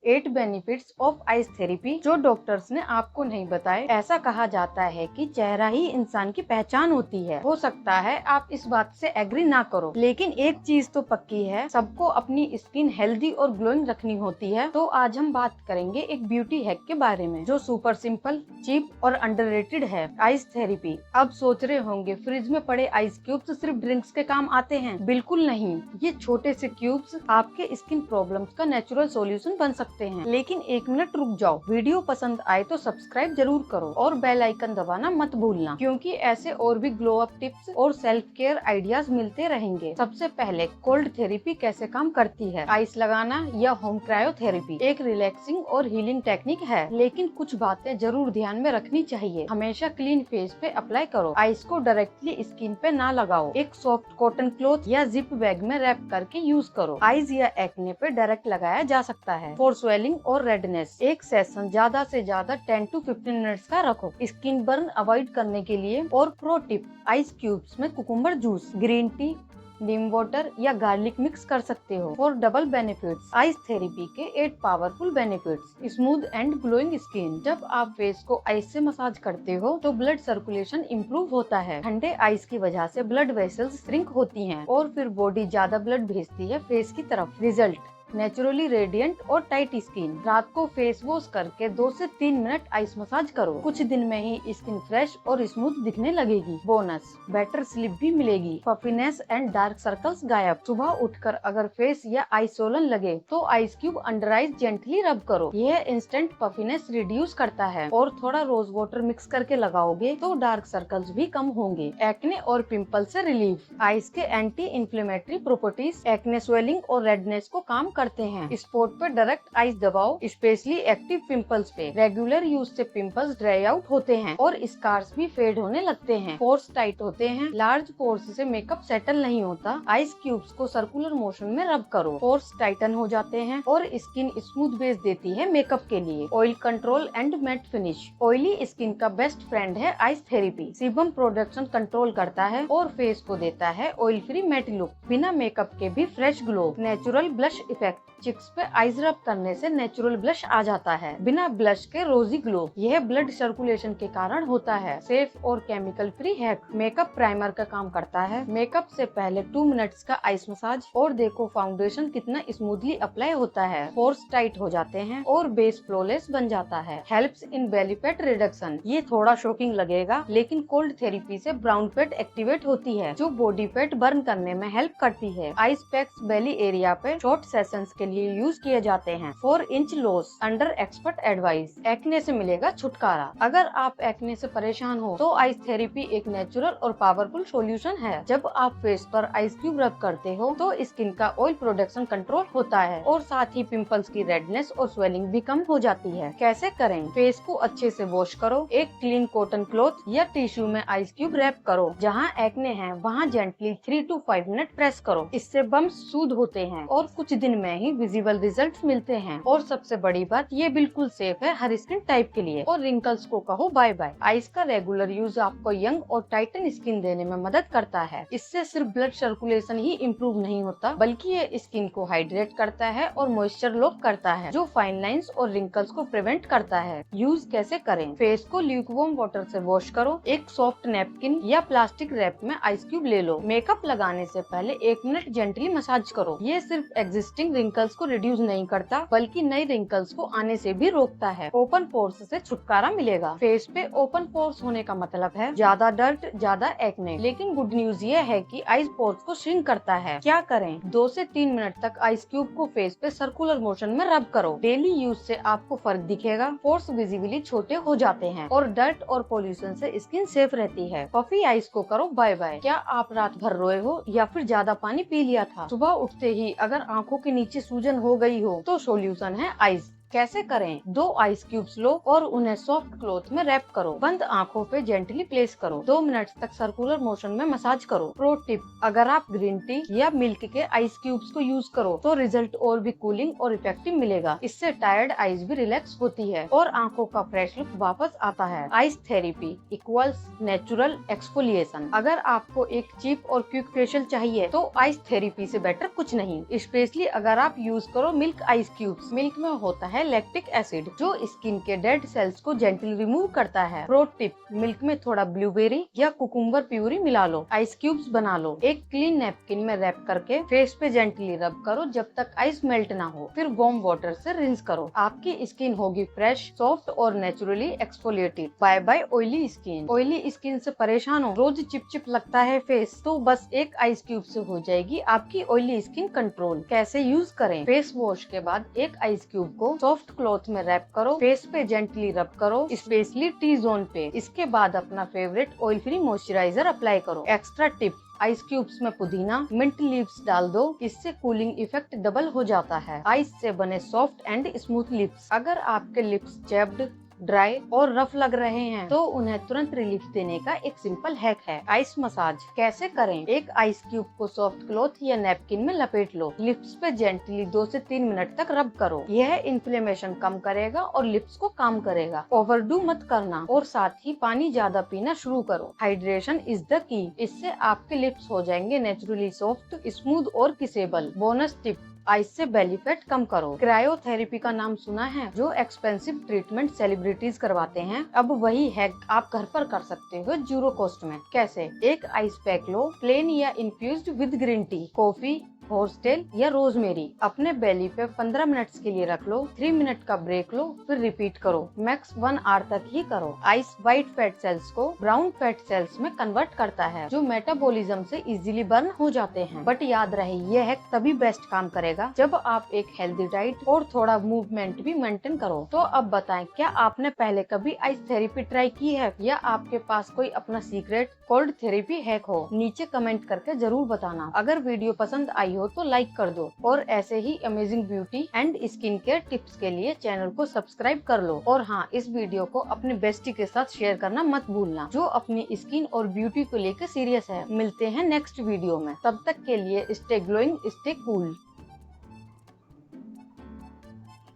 8 benefits of ice therapy जो doctors ने आपको नहीं बताए। ऐसा कहा जाता है कि चेहरा ही इंसान की पहचान होती है। हो सकता है आप इस बात से एग्री ना करो, लेकिन एक चीज तो पक्की है, सबको अपनी स्किन हेल्दी और ग्लोइंग रखनी होती है। तो आज हम बात करेंगे एक ब्यूटी हैक के बारे में जो सुपर सिंपल, चीप और अंडररेटेड है, आइस थेरेपी। अब सोच रहे होंगे फ्रिज में पड़े आइस क्यूब्स सिर्फ ड्रिंक्स के काम आते हैं। बिल्कुल नहीं, ये छोटे से क्यूब्स आपके स्किन प्रॉब्लम्स का नेचुरल सॉल्यूशन बन सकते हैं। लेकिन एक मिनट रुक जाओ, वीडियो पसंद आए तो सब्सक्राइब जरूर करो और बेल आइकन दबाना मत भूलना, क्योंकि ऐसे और भी ग्लो अप टिप्स और सेल्फ केयर आइडियाज मिलते रहेंगे। सबसे पहले कोल्ड थेरेपी कैसे काम करती है। आइस लगाना या होम क्रायोथेरेपी एक रिलैक्सिंग और हीलिंग टेक्निक है, लेकिन कुछ बातें जरूर ध्यान में रखनी चाहिए। हमेशा क्लीन फेस पे अप्लाई करो, आइस को डायरेक्टली स्किन पे ना लगाओ। एक सॉफ्ट कॉटन क्लॉथ या जिप बैग में रैप करके यूज करो। आइज या एक्ने पे डायरेक्ट लगाया जा सकता है। फॉर स्वेलिंग और रेडनेस एक सेशन ज्यादा से ज्यादा 10 to 15 मिनट्स का रखो, स्किन बर्न अवॉइड करने के लिए। और प्रो टिप, आइस क्यूब्स में कुकुम्बर जूस, ग्रीन टी, नीम वाटर या गार्लिक मिक्स कर सकते हो। For double benefits, ice therapy के 8 powerful benefits. Smooth and glowing skin, जब आप फेस को आइस से मसाज करते हो तो ब्लड सर्कुलेशन इम्प्रूव होता है। ठंडे आइस की वजह से ब्लड वेसल्स श्रिंक होती हैं और फिर बॉडी ज्यादा ब्लड भेजती है फेस की तरफ। रिजल्ट, नेचुरली रेडिएंट और टाइट स्किन। रात को फेस वॉश करके 2 से 3 मिनट आइस मसाज करो, कुछ दिन में ही स्किन फ्रेश और स्मूथ दिखने लगेगी। बोनस, बेटर स्लीप भी मिलेगी। पफीनेस एंड डार्क सर्कल्स गायब। सुबह उठकर अगर फेस या आई सोलन लगे तो ice cube under eyes gently रब करो, यह इंस्टेंट पफीनेस रिड्यूस करता है। और थोड़ा रोज वाटर मिक्स करके लगाओगे तो डार्क सर्कल्स भी कम होंगे। एक्ने और पिंपल से रिलीफ, आइस के anti inflammatory properties acne, swelling और रेडनेस को काम करते हैं। स्पॉट पे डायरेक्ट आइस दबाओ, स्पेशली एक्टिव पिंपल्स पे। रेगुलर यूज से पिंपल्स ड्राई आउट होते हैं और स्कार्स भी फेड होने लगते हैं। पोर्स टाइट होते हैं, लार्ज पोर्स से मेकअप सेटल नहीं होता। आइस क्यूब्स को सर्कुलर मोशन में रब करो, पोर्स टाइटन हो जाते हैं और स्किन स्मूथ बेस देती है मेकअप के लिए। Oil control and matte finish, oily skin का बेस्ट फ्रेंड है ice therapy. Sebum production control करता है और फेस को देता है ऑयल फ्री मैट लुक। बिना मेकअप के भी fresh glow. Natural blush effect, cheeks पे आइज रब करने से नेचुरल ब्लश आ जाता है। बिना ब्लश के रोजी ग्लो, यह ब्लड सर्कुलेशन के कारण होता है। सेफ और chemical free hack, makeup primer का काम करता है। मेकअप से पहले 2 मिनट्स का आइस मसाज और देखो फाउंडेशन कितना स्मूथली अप्लाई होता है। पोर्स टाइट हो जाते हैं और बेस फ्लॉलेस बन जाता है। Helps in belly fat reduction, ये थोड़ा शॉकिंग लगेगा, लेकिन कोल्ड थेरेपी से ब्राउन फैट एक्टिवेट होती है जो बॉडी फैट बर्न करने में हेल्प करती है। आइस पैक्स बेली एरिया पे शॉर्ट सेशंस के लिए यूज किए जाते हैं। 4 inch loss under expert advice, acne से मिलेगा छुटकारा। अगर आप एक्ने से परेशान हो तो आइस थेरेपी एक नेचुरल और पावरफुल सॉल्यूशन है। जब आप फेस पर आइस क्यूब रब करते हो तो स्किन का ऑयल प्रोडक्शन कंट्रोल होता है और साथ ही पिंपल्स की रेडनेस और स्वेलिंग भी कम हो जाती है। कैसे करें? फेस को अच्छे से वॉश करो, एक क्लीन कॉटन क्लॉथ या टिश्यू में आइस क्यूब रैप करो। जहाँ एक्ने है वहाँ जेंटली 3 to 5 मिनट प्रेस करो, इससे बम्स सूद होते हैं और कुछ दिन में ही विजिबल रिजल्ट्स मिलते हैं। और सबसे बड़ी बात, ये बिल्कुल सेफ है हर स्किन टाइप के लिए। और रिंकल्स को कहो बाय बाय। आइस का रेगुलर यूज आपको यंग और टाइटन स्किन देने में मदद करता है। इससे सिर्फ ब्लड सर्कुलेशन ही इम्प्रूव नहीं होता, बल्कि ये स्किन को हाइड्रेट करता है और मॉइस्चर लॉक करता है, जो फाइन लाइंस और रिंकल्स को प्रिवेंट करता है। यूज कैसे करें? फेस को ल्यूकवार्म वाटर से वॉश करो, एक सॉफ्ट नैपकिन या प्लास्टिक रैप में आइस क्यूब ले लो। मेकअप लगाने से पहले 1 मिनट जेंटली मसाज करो। ये सिर्फ एग्जिस्टिंग रिंकल्स को रिड्यूस नहीं करता, बल्कि नए रिंकल्स को आने से भी रोकता है। ओपन पोर्स से छुटकारा मिलेगा। फेस पे ओपन पोर्स होने का मतलब है ज्यादा डर्ट, ज्यादा एक्ने। लेकिन गुड न्यूज ये है कि आइस पोर्स को श्रिंक करता है। क्या करें? 2 से 3 मिनट तक आइस क्यूब को फेस पे सर्कुलर मोशन में रब करो। डेली यूज से आपको फर्क दिखेगा, पोर्स विजिबली छोटे हो जाते हैं और डर्ट और पोल्यूशन से स्किन सेफ रहती है। पफी आइस को करो बाय बाय। क्या आप रात भर रोए हो या फिर ज्यादा पानी पी लिया था? सुबह उठते ही अगर आंखों के नीचे सूजन हो गई हो तो सॉल्यूशन है आइस। कैसे करें? 2 आइस क्यूब्स लो और उन्हें सॉफ्ट क्लॉथ में रैप करो। बंद आंखों पे जेंटली प्लेस करो। 2 मिनट तक सर्कुलर मोशन में मसाज करो। प्रो टिप, अगर आप ग्रीन टी या मिल्क के आइस क्यूब्स को यूज करो तो रिजल्ट और भी कूलिंग और इफेक्टिव मिलेगा। इससे टायर्ड आइज भी रिलैक्स होती है और आंखों का फ्रेश लुक वापस आता है। Ice therapy equals natural exfoliation. अगर आपको एक चीप और क्विक फेशियल चाहिए तो आइस थेरेपी से बेटर कुछ नहीं, स्पेशली अगर आप यूज करो मिल्क आइस क्यूब्स। मिल्क में होता है है लैक्टिक एसिड, जो स्किन के डेड सेल्स को जेंटली रिमूव करता है। प्रो टिप, मिल्क में थोड़ा ब्लूबेरी या कुकुम्बर प्यूरी मिला लो, आइस क्यूब्स बना लो, एक क्लीन नैपकिन में रैप करके फेस पे जेंटली रब करो जब तक आइस मेल्ट ना हो, फिर वार्म वाटर से रिंस करो। आपकी स्किन होगी फ्रेश, सॉफ्ट और naturally exfoliated. Bye bye oily skin. Oily skin से परेशान हो, रोज चिप लगता है फेस, तो बस एक आइस क्यूब से हो जाएगी आपकी ऑयली स्किन कंट्रोल। कैसे यूज करें? फेस वॉश के बाद एक आइस क्यूब को सॉफ्ट क्लॉथ में रैप करो, फेस पे जेंटली रब करो, स्पेशली टी जोन पे। इसके बाद अपना favourite oil free moisturiser apply करो। एक्स्ट्रा टिप, आइस क्यूब्स में पुदीना, मिंट लीव्स डाल दो, इससे कूलिंग इफेक्ट डबल हो जाता है। आइस से बने सॉफ्ट एंड स्मूथ लिप्स। अगर आपके लिप्स चैप्ड, ड्राई और रफ लग रहे हैं तो उन्हें तुरंत रिलीफ देने का एक सिंपल हैक है आइस मसाज। कैसे करें? एक आइस क्यूब को सॉफ्ट क्लॉथ या नैपकिन में लपेट लो, लिप्स पे जेंटली 2 से 3 मिनट तक रब करो। यह इन्फ्लेमेशन कम करेगा और लिप्स को काम करेगा। ओवरडू मत करना और साथ ही पानी ज्यादा पीना शुरू करो। Hydration is the key. इससे आपके लिप्स हो जाएंगे नेचुरली सॉफ्ट, स्मूथ और किसेबल। बोनस टिप, आइस से बेली फैट कम करो। क्रायोथेरेपी का नाम सुना है? जो एक्सपेंसिव ट्रीटमेंट सेलिब्रिटीज करवाते हैं, अब वही हैक आप घर पर कर सकते हो जीरो कॉस्ट में। कैसे? एक आइस पैक लो, प्लेन या infused with green tea, coffee, horsetail या रोजमेरी। अपने बेली पे 15 मिनट्स के लिए रख लो, 3 मिनट का ब्रेक लो, फिर रिपीट करो। मैक्स 1 आवर तक ही करो। आइस व्हाइट फैट सेल्स को ब्राउन फैट सेल्स में कन्वर्ट करता है, जो मेटाबॉलिज्म से इजीली बर्न हो जाते हैं। बट याद रहे, यह हैक तभी बेस्ट काम करेगा जब आप एक हेल्दी डाइट और थोड़ा मूवमेंट भी मेंटेन करो। तो अब बताएं, क्या आपने पहले कभी आइस थेरेपी ट्राई की है या आपके पास कोई अपना सीक्रेट कोल्ड थेरेपी हैक हो? नीचे कमेंट करके जरूर बताना। अगर वीडियो पसंद आई हो तो लाइक कर दो और ऐसे ही amazing beauty and skin care tips के लिए चैनल को सब्सक्राइब कर लो। और हाँ, इस वीडियो को अपने बेस्टी के साथ शेयर करना मत भूलना, जो अपनी स्किन और ब्यूटी को लेकर सीरियस है। मिलते हैं नेक्स्ट वीडियो में, तब तक के लिए स्टे ग्लोइंग, स्टे कूल।